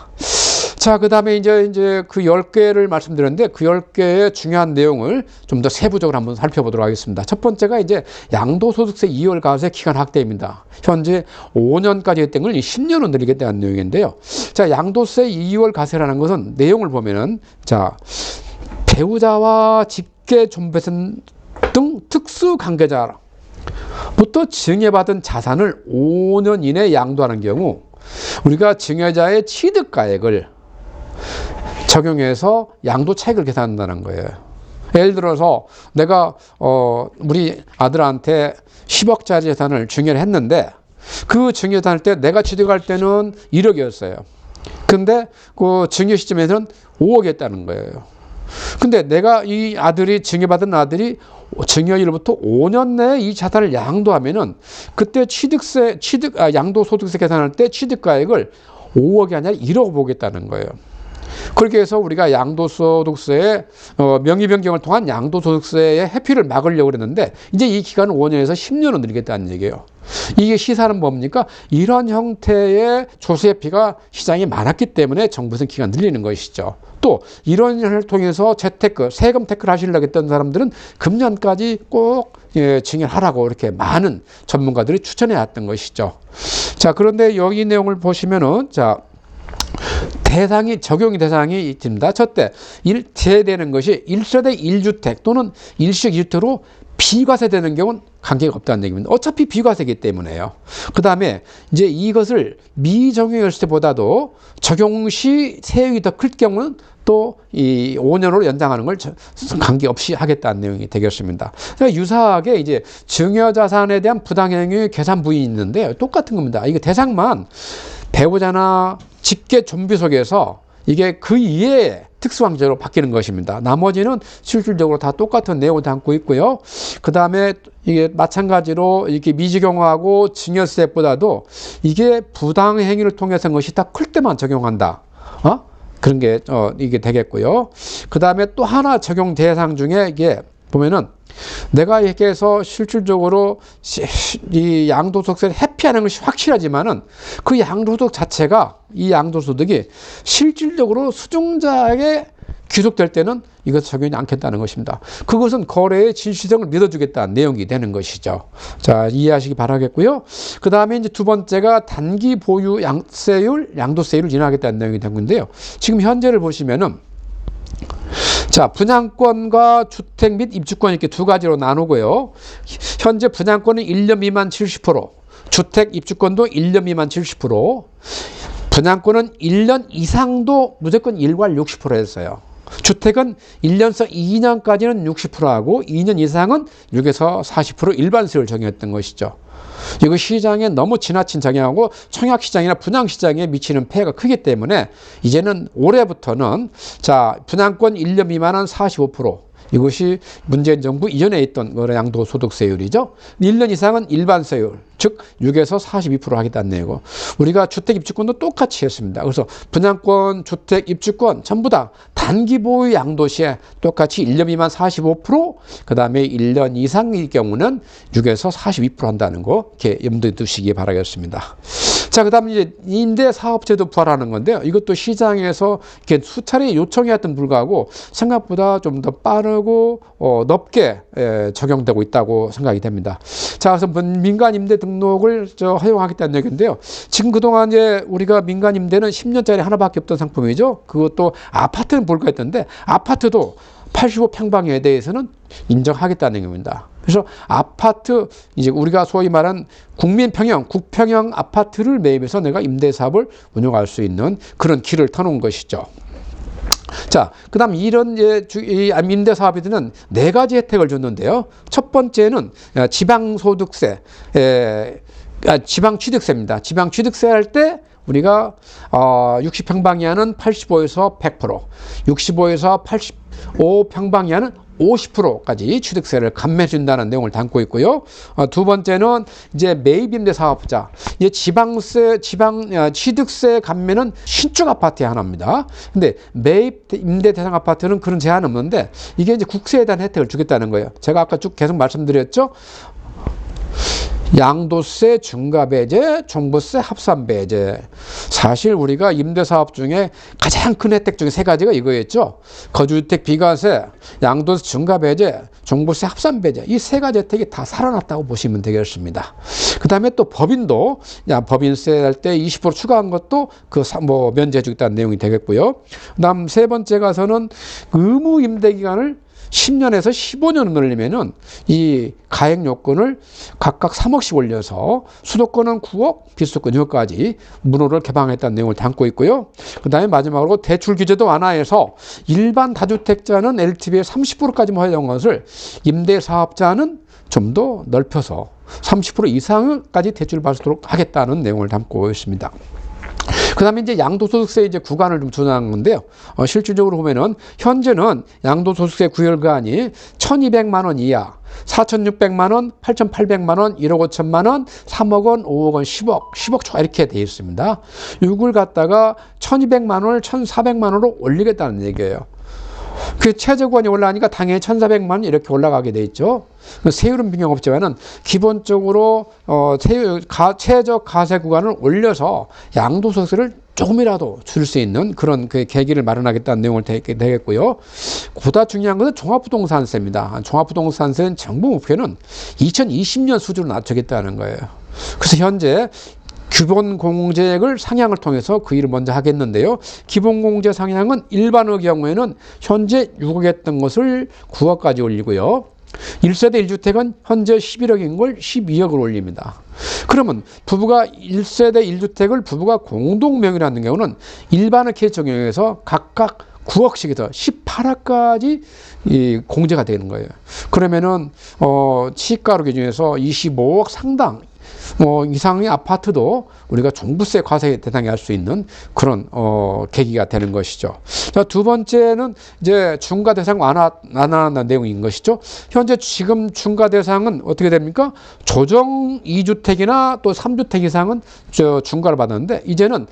자, 그 다음에 이제 그 10개를 말씀드렸는데 그 10개의 중요한 내용을 좀 더 세부적으로 한번 살펴보도록 하겠습니다. 첫 번째가 이제 양도소득세 2월 과세 기간 확대입니다. 현재 5년까지 했던 걸 10년을 늘리겠다는 내용인데요. 자, 양도세 2월 과세라는 것은 내용을 보면은, 자, 배우자와 직계 존배선 등 특수 관계자부터 증여받은 자산을 5년 이내에 양도하는 경우 우리가 증여자의 취득가액을 적용해서 양도 차익을 계산한다는 거예요. 예를 들어서 내가 우리 아들한테 10억짜리 재산을 증여를 했는데 그 증여할 때 내가 취득할 때는 1억이었어요. 근데 그 증여 시점에서는 5억이었다는 거예요. 근데 내가 이 아들이 증여받은 아들이 증여일부터 5년 내에 이 자산을 양도하면은 그때 양도소득세 계산할 때 취득가액을 5억이 아니라 1억 보겠다는 거예요. 그렇게 해서 우리가 양도소득세의 명의 변경을 통한 양도소득세의 회피를 막으려고 그랬는데 이제 이 기간을 5년에서 10년을 늘리겠다는 얘기예요. 이게 시사는 뭡니까? 이런 형태의 조세회피가 시장에 많았기 때문에 정부에서 기간 늘리는 것이죠. 또 이런 일을 통해서 재테크, 세금 테크를 하시려고 했던 사람들은 금년까지 꼭 증여하라고 이렇게 많은 전문가들이 추천해 왔던 것이죠. 자, 그런데 여기 내용을 보시면은 적용 대상이 있습니다. 첫째, 제외되는 것이 1세대 1주택 또는 일시적 2주택으로 비과세되는 경우는 관계가 없다는 얘기입니다. 어차피 비과세이기 때문에요. 그 다음에 이제 이것을 미적용했을 때보다도 적용 시 세율이 더 클 경우는 또 이 5년으로 연장하는 걸 관계없이 하겠다는 내용이 되겠습니다. 그러니까 유사하게 이제 증여자산에 대한 부당행위 계산 부위이 있는데 똑같은 겁니다. 이게 대상만 배우자나 직계 좀비 속에서 이게 그 이외에 특수황제로 바뀌는 것입니다. 나머지는 실질적으로 다 똑같은 내용을 담고 있고요. 그 다음에 이게 마찬가지로 이렇게 미적용하고 증여세보다도 이게 부당행위를 통해서 것이 다 클 때만 적용한다. 그런 게 이게 되겠고요. 그 다음에 또 하나 적용 대상 중에 이게 보면은 내가 이렇게 해서 실질적으로 이 양도소득세를 회피하는 것이 확실하지만은 그 양도소득 자체가 이 양도소득이 실질적으로 수증자에게 귀속될 때는 이것 적용이 않겠다는 것입니다. 그것은 거래의 진실성을 믿어주겠다는 내용이 되는 것이죠. 자, 이해하시기 바라겠고요. 그 다음에 이제 두 번째가 단기 보유 양도세율을 인하하겠다는 내용이 된 건데요. 지금 현재를 보시면은 자, 분양권과 주택 및 입주권 이렇게 두 가지로 나누고요. 현재 분양권은 1년 미만 70%, 주택 입주권도 1년 미만 70%, 분양권은 1년 이상도 무조건 일괄 60%였어요. 주택은 1년에서 2년까지는 60%하고 2년 이상은 6에서 40% 일반세율을 정했던 것이죠. 이거 시장에 너무 지나친 적용하고 청약시장이나 분양시장에 미치는 폐해가 크기 때문에 이제는 올해부터는 자, 분양권 1년 미만은 45%, 이것이 문재인 정부 이전에 있던 양도소득세율이죠. 1년 이상은 일반세율, 즉 6에서 42% 하겠다는 내용이고, 우리가 주택 입주권도 똑같이 했습니다. 그래서 분양권, 주택 입주권 전부 다 단기 보유 양도시에 똑같이 1년 미만 45%, 그 다음에 1년 이상일 경우는 6에서 42% 한다는 거 이렇게 염두에 두시기 바라겠습니다. 자, 그 다음에 이제 임대사업제도 부활하는 건데요. 이것도 시장에서 이렇게 수차례 요청해왔던 불구하고 생각보다 좀 더 빠르고 넓게 적용되고 있다고 생각이 됩니다. 자, 그래서 민간 임대 등록을 허용하겠다는 얘기인데요. 지금 그동안 이제 우리가 민간 임대는 10년짜리 하나밖에 없던 상품이죠. 그것도 아파트는 불가했던데 아파트도 85평방에 대해서는 인정하겠다는 얘기입니다. 그래서 아파트, 이제 우리가 소위 말한 국민평형, 국평형 아파트를 매입해서 내가 임대사업을 운영할 수 있는 그런 길을 터놓은 것이죠. 자, 그 다음 이런 임대사업에서는 네 가지 혜택을 줬는데요. 첫 번째는 지방소득세, 지방취득세입니다. 지방취득세 할 때 우리가 60평방 이하는 85에서 100%, 65에서 85평방 이하는 50%까지 취득세를 감면해 준다는 내용을 담고 있고요. 두 번째는 이제 매입 임대 사업자, 취득세 감면은 신축 아파트에 하나입니다. 근데 매입 임대 대상 아파트는 그런 제한은 없는데 이게 이제 국세에 대한 혜택을 주겠다는 거예요. 제가 아까 쭉 계속 말씀드렸죠. 양도세 중과배제, 종부세 합산배제. 사실 우리가 임대사업 중에 가장 큰 혜택 중에 세 가지가 이거였죠. 거주주택 비과세, 양도세 중과배제, 종부세 합산배제. 이 세 가지 혜택이 다 살아났다고 보시면 되겠습니다. 그 다음에 또 법인도 법인세 할 때 20% 추가한 것도 면제해 주겠다는 내용이 되겠고요. 그 다음 세 번째 가서는 의무 임대 기간을 10년에서 15년을 늘리면은 이 가액 요건을 각각 3억씩 올려서 수도권은 9억, 비수도권 6억까지 문호를 개방했다는 내용을 담고 있고요. 그 다음에 마지막으로 대출 규제도 완화해서 일반 다주택자는 LTV의 30%까지만 허용한 것을 임대사업자는 좀 더 넓혀서 30% 이상까지 대출을 받을 수 있도록 하겠다는 내용을 담고 있습니다. 그 다음에 이제 양도소득세 이제 구간을 좀 조정한 건데요. 실질적으로 보면은 현재는 양도소득세 구별구간이 1,200만 원 이하, 4,600만 원, 8,800만 원, 1억 5천만 원, 3억 원, 5억 원, 10억 초 이렇게 되어 있습니다. 이걸 갖다가 1,200만 원을 1,400만 원으로 올리겠다는 얘기예요. 그 최저구간이 올라가니까 당연히 1,400만 원 이렇게 올라가게 돼 있죠. 세율은 변경 없지만은 기본적으로 최저 과세 구간을 올려서 양도소득세를 조금이라도 줄 수 있는 그런 그 계기를 마련하겠다는 내용을 되겠고요. 보다 중요한 것은 종합부동산세입니다. 종합부동산세는 정부 목표는 2020년 수준으로 낮추겠다는 거예요. 그래서 현재 기본공제액을 상향을 통해서 그 일을 먼저 하겠는데요. 기본공제 상향은 일반의 경우에는 현재 6억 했던 것을 9억까지 올리고요. 1세대 1주택은 현재 11억인 걸 12억을 올립니다. 그러면 부부가 1세대 1주택을 부부가 공동 명의라는 경우는 일반의 케이스 적용해서 각각 9억씩 해서 18억까지 공제가 되는 거예요. 그러면은 시가로 기준해서 25억 상당 이상의 아파트도 우리가 종부세 과세 대상이 할 수 있는 그런 계기가 되는 것이죠. 자, 두 번째는 이제 중과 대상 완화한다는 내용인 것이죠. 현재 지금 중과 대상은 어떻게 됩니까? 조정 2주택이나 또 3주택 이상은 중과를 받았는데 이제는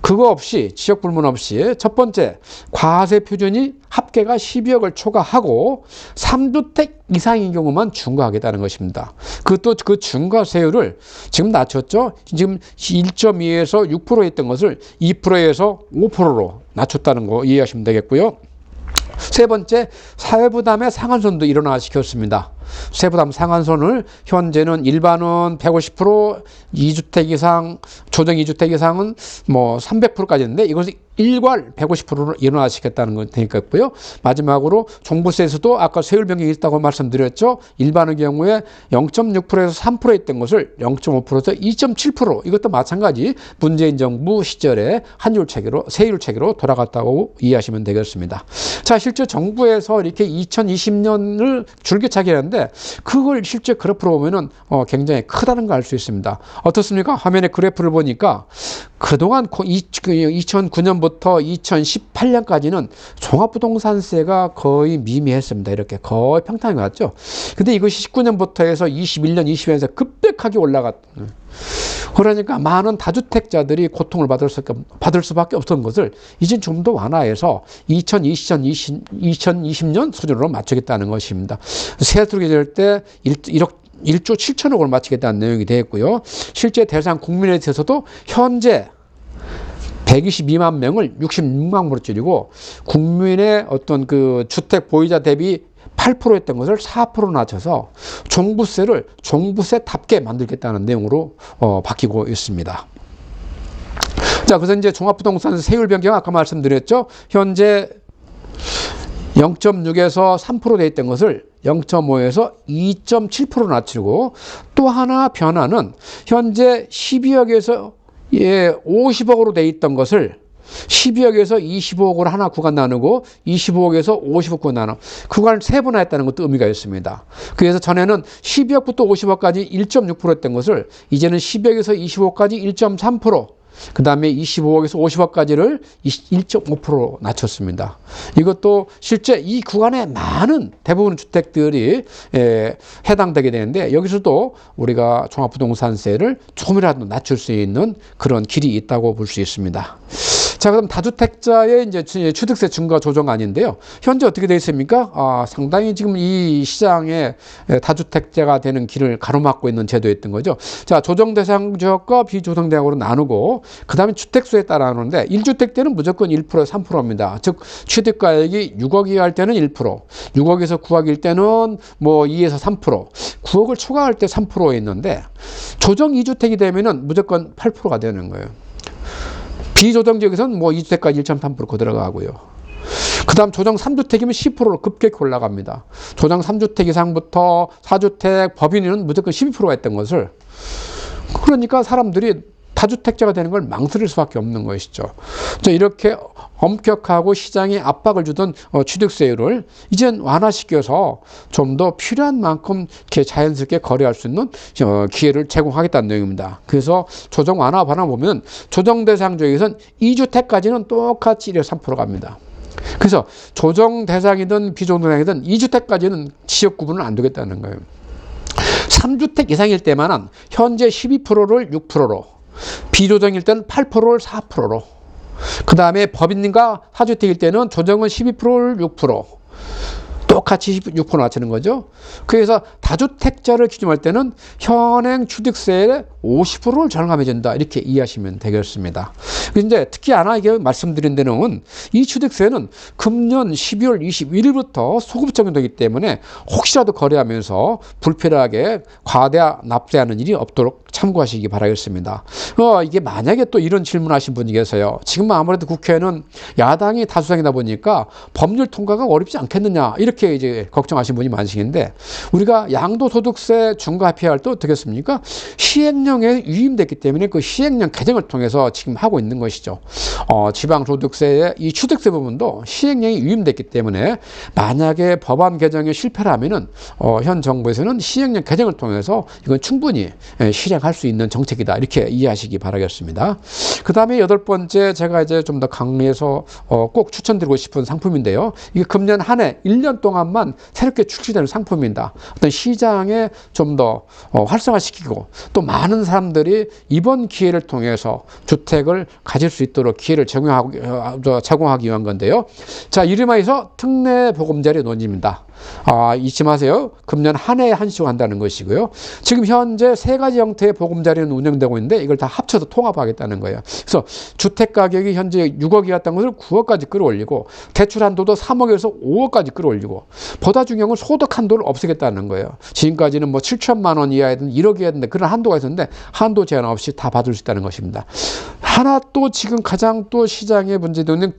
그거 없이 지역 불문 없이 첫 번째 과세 표준이 합계가 12억을 초과하고 3주택 이상인 경우만 중과하겠다는 것입니다. 그것도 그 중과세율을 지금 낮췄죠. 지금 1.2에서 6% 했던 것을 2%에서 5%로 낮췄다는 거 이해하시면 되겠고요. 세 번째, 사회부담의 상한선도 일어나시켰습니다. 세부담 상한선을 현재는 일반은 150%, 2주택 이상, 조정 2주택 이상은 300%까지 있는데 이것을 일괄 150%로 일어나시겠다는 건 되니까요. 마지막으로 종부세에서도 아까 세율 변경이 있다고 말씀드렸죠. 일반의 경우에 0.6%에서 3% 했던 것을 0.5%에서 2.7% 이것도 마찬가지 문재인 정부 시절에 환율 체계로 세율 체계로 돌아갔다고 이해하시면 되겠습니다. 자, 실제 정부에서 이렇게 2020년을 줄기차게 하는데 그걸 실제 그래프로 보면은 굉장히 크다는 걸 알 수 있습니다. 어떻습니까? 화면에 그래프를 보니까 그동안 2009년부터 2018년까지는 종합부동산세가 거의 미미했습니다. 이렇게 거의 평탄하게 왔죠. 근데 이것이 19년부터 해서 21년, 22년에서 급격하게 올라갔. 그러니까 많은 다주택자들이 고통을 받을 수밖에 없던 것을 이제 좀 더 완화해서 2020년 수준으로 맞추겠다는 것입니다. 세수를 계절 때 1조 7천억을 맞추겠다는 내용이 되었고요. 실제 대상 국민에 대해서도 현재 122만 명을 66만으로 줄이고 국민의 어떤 그 주택 보유자 대비 8% 했던 것을 4%로 낮춰서 종부세를 종부세답게 만들겠다는 내용으로 바뀌고 있습니다. 자, 그래서 이제 종합부동산 세율 변경 아까 말씀드렸죠. 현재 0.6에서 3% 돼 있던 것을 0.5에서 2.7% 낮추고 또 하나 변화는 현재 12억에서 50억으로 돼 있던 것을 12억에서 25억으로 하나 구간 나누고 25억에서 50억 구간 나눠 구간을 세분화했다는 것도 의미가 있습니다. 그래서 전에는 12억부터 50억까지 1.6% 했던 것을 이제는 12억에서 25억까지 1.3% 그 다음에 25억에서 50억까지를 1.5% 낮췄습니다. 이것도 실제 이 구간에 많은 대부분 주택들이 해당되게 되는데 여기서도 우리가 종합부동산세를 조금이라도 낮출 수 있는 그런 길이 있다고 볼 수 있습니다. 자, 그럼 다주택자의 이제 취득세 중과 조정안인데요. 현재 어떻게 되어 있습니까? 상당히 지금 이 시장에 다주택자가 되는 길을 가로막고 있는 제도였던 거죠. 자, 조정 대상 지역과 비조정 대상으로 나누고 그 다음에 주택수에 따라 나누는데 1주택 때는 무조건 1%에서 3%입니다. 즉 취득가액이 6억 이하일 때는 1%, 6억에서 9억일 때는 2에서 3%, 9억을 초과할 때 3%였는데 조정 2주택이 되면은 무조건 8%가 되는 거예요. 비조정 지역에서는 2주택까지 1.3% 들어가고요. 그 다음 조정 3주택이면 10%로 급격히 올라갑니다. 조정 3주택 이상부터 4주택 법인은 무조건 12%가 했던 것을, 그러니까 사람들이 다주택자가 되는 걸 망설일 수밖에 없는 것이죠. 이렇게 엄격하고 시장에 압박을 주던 취득세율을 이젠 완화시켜서 좀 더 필요한 만큼 이렇게 자연스럽게 거래할 수 있는 기회를 제공하겠다는 내용입니다. 그래서 조정 완화 반응 보면 조정 대상 지역에서는 2주택까지는 똑같이 1.3% 갑니다. 그래서 조정 대상이든 비조정 대상이든 2주택까지는 지역 구분은 안 되겠다는 거예요. 3주택 이상일 때만은 현재 12%를 6%로, 비조정일 때는 8%를 4%로, 그 다음에 법인과 4주택일 때는 조정은 12%를 6%, 똑같이 6% 맞추는 거죠. 그래서 다주택자를 기준으로 할 때는 현행 취득세의 50%를 절감해준다, 이렇게 이해하시면 되겠습니다. 근데 특히 하나 이게 말씀드린 내용은, 이 취득세는 금년 12월 21일부터 소급 적용되기 때문에 혹시라도 거래하면서 불필요하게 과대 납세하는 일이 없도록 참고하시기 바라겠습니다. 이게 만약에 또 이런 질문하신 분이 계세요. 지금 아무래도 국회는 야당이 다수당이다 보니까 법률 통과가 어렵지 않겠느냐, 이렇게 이제 걱정하신 분이 많으시는데, 우리가 양도소득세 중과합의할 때 어떻게 했습니까? 시행령에 위임됐기 때문에 그 시행령 개정을 통해서 지금 하고 있는 것이죠. 지방소득세의 이 취득세 부분도 시행령이 위임됐기 때문에 만약에 법안 개정에 실패를 하면은 현 정부에서는 시행령 개정을 통해서 이건 충분히 실행할 수 있는 정책이다, 이렇게 이해하시기 바라겠습니다. 그 다음에 8번째, 제가 이제 좀 더 강의해서 꼭 추천드리고 싶은 상품인데요. 이게 금년 한 해 1년 동안만 새롭게 출시되는 상품입니다. 어떤 시장에 좀 더 활성화시키고 또 많은 사람들이 이번 기회를 통해서 주택을 가질 수 있도록 기회를 제공하기 위한 건데요. 자, 이름하여서 특례 보금자리 논의입니다. 잊지 마세요. 금년 한 해에 한씩 한다는 것이고요. 지금 현재 3가지 형태의 보금자리는 운영되고 있는데 이걸 다 합쳐서 통합하겠다는 거예요. 그래서 주택 가격이 현재 6억이었던 것을 9억까지 끌어올리고, 대출 한도도 3억에서 5억까지 끌어올리고, 보다 중요한 건 소득 한도를 없애겠다는 거예요. 지금까지는 뭐 7천만 원 이하이든 1억이었는데 그런 한도가 있었는데 한도 제한 없이 다 받을 수 있다는 것입니다. 하나 또 지금 가장 또 시장에 문제되는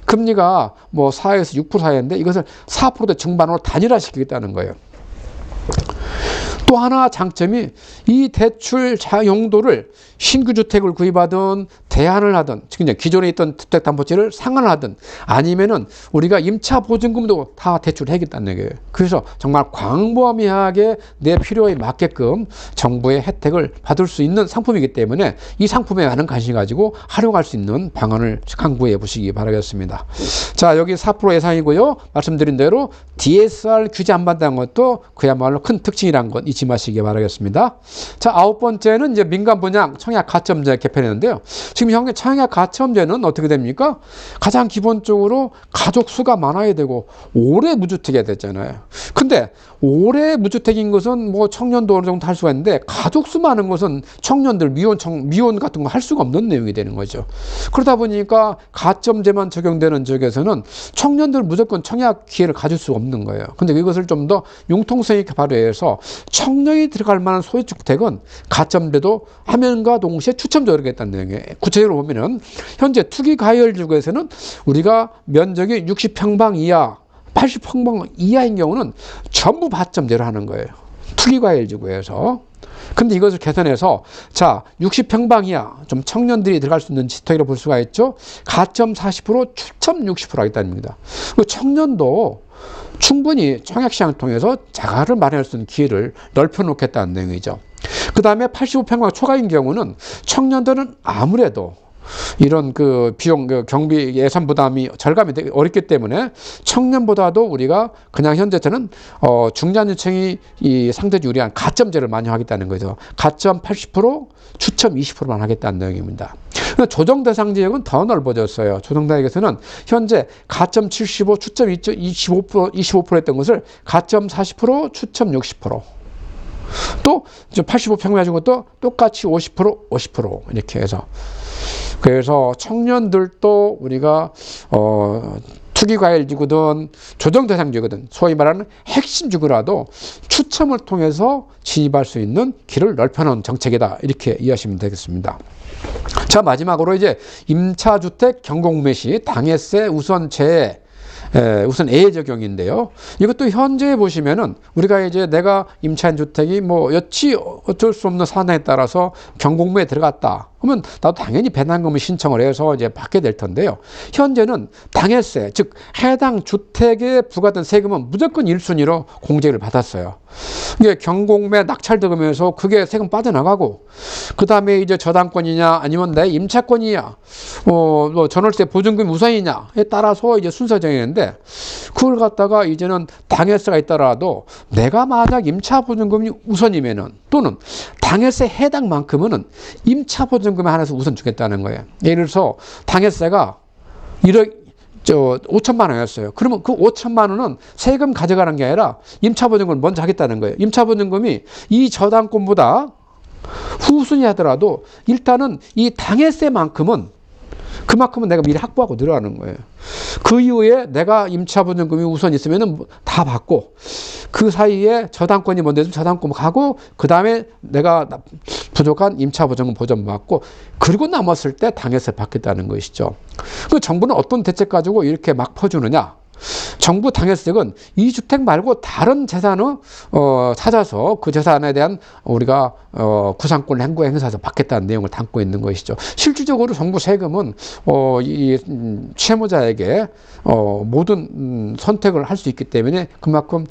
금리가 뭐 4에서 6% 사이인데 이것을 4%대 중반으로 단일화시키겠다는 거예요. 또 하나 장점이, 이 대출 용도를 신규 주택을 구입하든 대안을 하든, 즉 기존에 있던 주택담보채를 상환을 하든, 아니면은 우리가 임차 보증금도 다 대출하겠다는 거예요. 그래서 정말 광범위하게 내 필요에 맞게끔 정부의 혜택을 받을 수 있는 상품이기 때문에 이 상품에 많은 관심 가지고 활용할 수 있는 방안을 강구해 보시기 바라겠습니다. 자, 여기 4% 예상이고요. 말씀드린 대로 DSR 규제 안 받는 것도 그야말로 큰 특징이란 것 잊지 마시기 바라겠습니다. 자, 9번째는 이제 민간 분양 청약 가점제 개편했는데요. 지금 현재 청약 가점제는 어떻게 됩니까? 가장 기본적으로 가족 수가 많아야 되고 오래 무주택이 됐잖아요. 근데 오래 무주택인 것은 뭐 청년도 어느 정도 할 수가 있는데, 가족 수 많은 것은 청년들 미혼 같은 거 할 수가 없는 내용이 되는 거죠. 그러다 보니까 가점제만 적용되는 지역에서는 청년들 무조건 청약 기회를 가질 수가 없는 거예요. 근데 이것을 좀 더 융통성 있게 발휘해서 청년이 들어갈 만한 소유주택은 가점제도 하면과 동시에 추첨적으로 하겠다는 내용이에요. 구체적으로 보면은 현재 투기과열지구에서는 우리가 면적이 60평방 이하, 80평방 이하인 경우는 전부 받점제로 하는 거예요. 투기과열지구에서. 근데 이것을 개선해서, 자, 60평방 이하, 좀 청년들이 들어갈 수 있는 주택이라고 볼 수가 있죠. 가점 40%, 추첨 60% 하겠다는 겁니다. 청년도 충분히 청약시장을 통해서 자가를 마련할 수 있는 기회를 넓혀놓겠다는 내용이죠. 그 다음에 85평방 초과인 경우는 청년들은 아무래도 이런 그 비용, 경비 예산 부담이 절감이 되기 어렵기 때문에 청년보다도 우리가 그냥 현재는 중장년층이 이 상대적으로 유리한 가점제를 많이 하겠다는 거죠. 가점 80%, 추첨 20%만 하겠다는 내용입니다. 조정 대상 지역은 더 넓어졌어요. 조정 대상에서는 현재 가점 75, 추첨 25% 했던 것을 가점 40%, 추첨 60%. 또 85평 가지고 또 똑같이 50% 이렇게 해서, 그래서 청년들도 우리가 투기과열지구든 조정대상지구든 소위 말하는 핵심지구라도 추첨을 통해서 진입할 수 있는 길을 넓혀놓은 정책이다, 이렇게 이해하시면 되겠습니다. 자, 마지막으로 이제 임차주택 경공매 시 당해세 우선 제외 우선 A 적용인데요. 이것도 현재 보시면은 우리가 이제 내가 임차인 주택이 뭐 여치 어쩔 수 없는 사안에 따라서 경공매에 들어갔다. 그러면 나도 당연히 배당금을 신청을 해서 이제 받게 될 텐데요. 현재는 당해세, 즉 해당 주택에 부과된 세금은 무조건 1순위로 공제를 받았어요. 이게 경공매 낙찰득음에서 그게 세금 빠져나가고, 그 다음에 이제 저당권이냐 아니면 내 임차권이냐, 뭐 전월세 보증금 우선이냐에 따라서 이제 순서 정했는데, 그걸 갖다가 이제는 당해세가 있더라도 내가 만약 임차 보증금이 우선이면은, 또는 당해세 해당만큼은 임차 보증금에 한해서 우선 주겠다는 거예요. 예를 들어서 당해세가 5천만 원이었어요. 그러면 그 5천만 원은 세금 가져가는 게 아니라 임차보증금을 먼저 하겠다는 거예요. 임차보증금이 이 저당권보다 후순위 하더라도 일단은 이 당해세만큼은 그만큼은 내가 미리 확보하고 들어가는 거예요. 그 이후에 내가 임차보증금이 우선 있으면은 다 받고, 그 사이에 저당권이 먼저 있으면 저당권 가고, 그 다음에 내가 부족한 임차보증금 보전 받고, 그리고 남았을 때 당해세 받겠다는 것이죠. 그 정부는 어떤 대책 가지고 이렇게 막 퍼주느냐? 정부 당해세는 이 주택 말고 다른 재산을 찾아서 그 재산에 대한 우리가 구상권 행사해서 받겠다는 내용을 담고 있는 것이죠. 실질적으로 정부 세금은 이 채무자에게 모든 선택을 할 수 있기 때문에 그만큼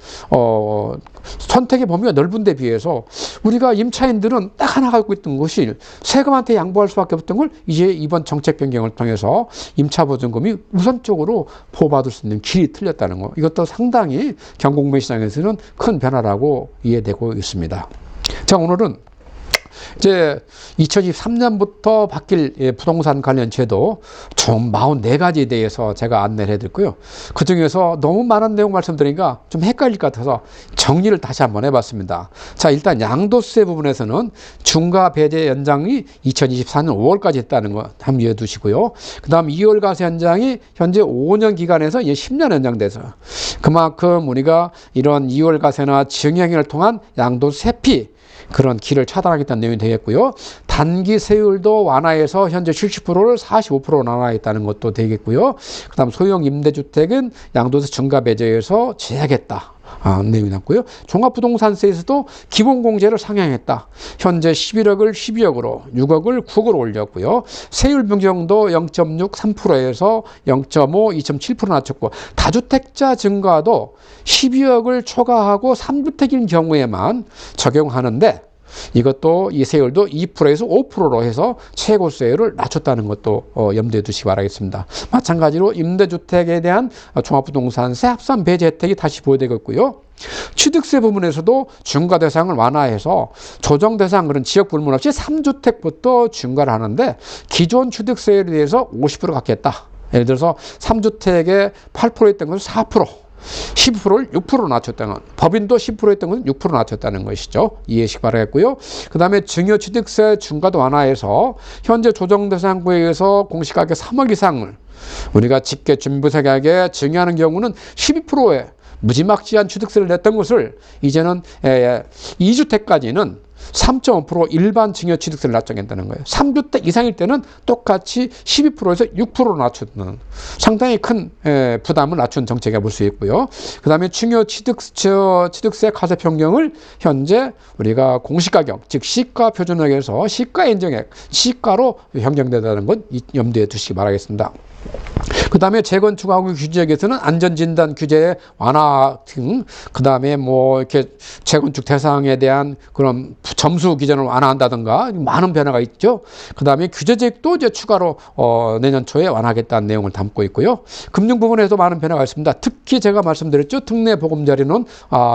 선택의 범위가 넓은 데 비해서 우리가 임차인들은 딱 하나 갖고 있던 것이 세금한테 양보할 수밖에 없던 걸 이제 이번 정책 변경을 통해서 임차보증금이 우선적으로 보호받을 수 있는 길이 틀렸다는 거. 이것도 상당히 경공매 시장에서는 큰 변화라고 이해되고 있습니다. 자, 오늘은 이제 2023년부터 바뀔 부동산 관련 제도 총 44가지에 대해서 제가 안내를 해드렸고요. 그 중에서 너무 많은 내용 말씀드리니까 좀 헷갈릴 것 같아서 정리를 다시 한번 해봤습니다. 자, 일단 양도세 부분에서는 중과 배제 연장이 2024년 5월까지 했다는 거 함유해 두시고요. 그 다음 2월 과세 연장이 현재 5년 기간에서 이제 10년 연장돼서 그만큼 우리가 이런 2월 과세나 증여행위를 통한 양도세 회피 그런 길을 차단하겠다는 내용이 되겠고요. 단기 세율도 완화해서 현재 70%를 45%로 완화했다는 것도 되겠고요. 그 다음 소형 임대주택은 양도세 증가 배제해서 제하겠다. 내용이 났고요. 종합부동산세에서도 기본공제를 상향했다. 현재 11억을 12억으로 6억을 9억으로 올렸고요. 세율 변경도 0.6, 3%에서 0.5, 2.7% 낮췄고, 다주택자 증가도 12억을 초과하고 3주택인 경우에만 적용하는데, 이것도 이 세율도 2%에서 5%로 해서 최고세율을 낮췄다는 것도 염두에 두시기 바라겠습니다. 마찬가지로 임대주택에 대한 종합부동산세 합산 배제 혜택이 다시 보여되겠고요. 취득세 부분에서도 중과 대상을 완화해서 조정 대상 그런 지역 불문 없이 3주택부터 중과를 하는데, 기존 취득세에 대해서 50% 갖겠다. 예를 들어서 3주택에 8%였던 것을 4%, 10%를 6%로 낮췄다는, 법인도 10%였던 것은 6% 낮췄다는 것이죠. 이해하시기 바라겠고요. 그 다음에 증여취득세 중과도 완화해서 현재 조정대상구에 의해서 공시가격 3억 이상을 우리가 집계 준부세가격에 증여하는 경우는 12%의 무지막지한 취득세를 냈던 것을 이제는 2주택까지는 3.5% 일반 증여취득세를 낮추겠다는 거예요. 3주택 이상일 때는 똑같이 12%에서 6%로 낮추는 상당히 큰 부담을 낮춘 정책이 볼 수 있고요. 그 다음에 증여취득세 과세 변경을 현재 우리가 공시가격, 즉 시가 표준액에서 시가 인정액, 시가로 변경된다는 것 염두에 두시기 바라겠습니다. 그 다음에 재건축하고 규제에서는 안전진단 규제의 완화 등, 그 다음에 뭐 이렇게 재건축 대상에 대한 그런 점수 기준을 완화한다든가 많은 변화가 있죠. 그 다음에 규제제익도 이제 추가로 내년 초에 완화하겠다는 내용을 담고 있고요. 금융 부분에도 많은 변화가 있습니다. 특히 제가 말씀드렸죠. 특례 보금자리는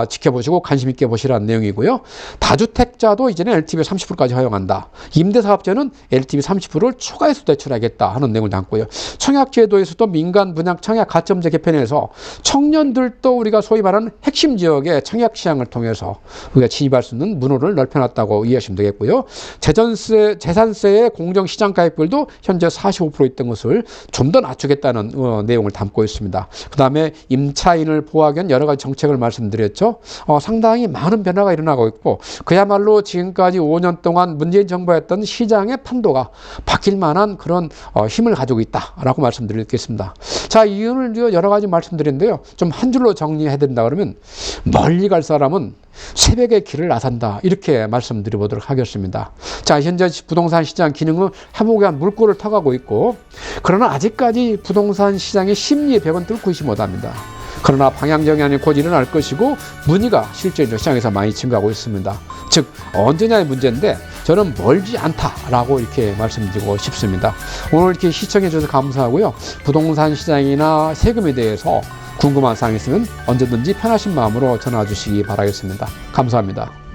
지켜보시고 관심 있게 보시라는 내용이고요. 다주택자도 이제는 LTV 30%까지 허용한다. 임대사업자는 LTV 30%를 초과해서 대출하겠다 하는 내용을 담고요. 청약제도에서도 민간 분양 청약 가점제 개편에서 청년들도 우리가 소위 말하는 핵심 지역의 청약 시장을 통해서 우리가 진입할 수 있는 문호를 넓혀놨다고 이해하시면 되겠고요. 재산세의 공정시장가액별도 현재 45% 있던 것을 좀 더 낮추겠다는 내용을 담고 있습니다. 그 다음에 임차인을 보호하기 위한 여러 가지 정책을 말씀드렸죠. 상당히 많은 변화가 일어나고 있고, 그야말로 지금까지 5년 동안 문재인 정부가 했던 시장의 판도가 바뀔 만한 그런 힘을 가지고 있다라고 말씀드리겠습니다. 있습니다. 자, 이유를 여러 가지 말씀드렸는데요. 좀 한 줄로 정리해야 된다 그러면 멀리 갈 사람은 새벽에 길을 나선다, 이렇게 말씀드려 보도록 하겠습니다. 자, 현재 부동산 시장 기능은 회복에 한 물꼬를 타가고 있고, 그러나 아직까지 부동산 시장의 심리의 벽은 뚫고 있지 못합니다. 그러나 방향정연이 곧 일어날 것이고 문의가 실제로 시장에서 많이 증가하고 있습니다. 즉 언제냐의 문제인데 저는 멀지 않다라고 이렇게 말씀드리고 싶습니다. 오늘 이렇게 시청해 주셔서 감사하고요. 부동산 시장이나 세금에 대해서 궁금한 사항이 있으면 언제든지 편하신 마음으로 전화 주시기 바라겠습니다. 감사합니다.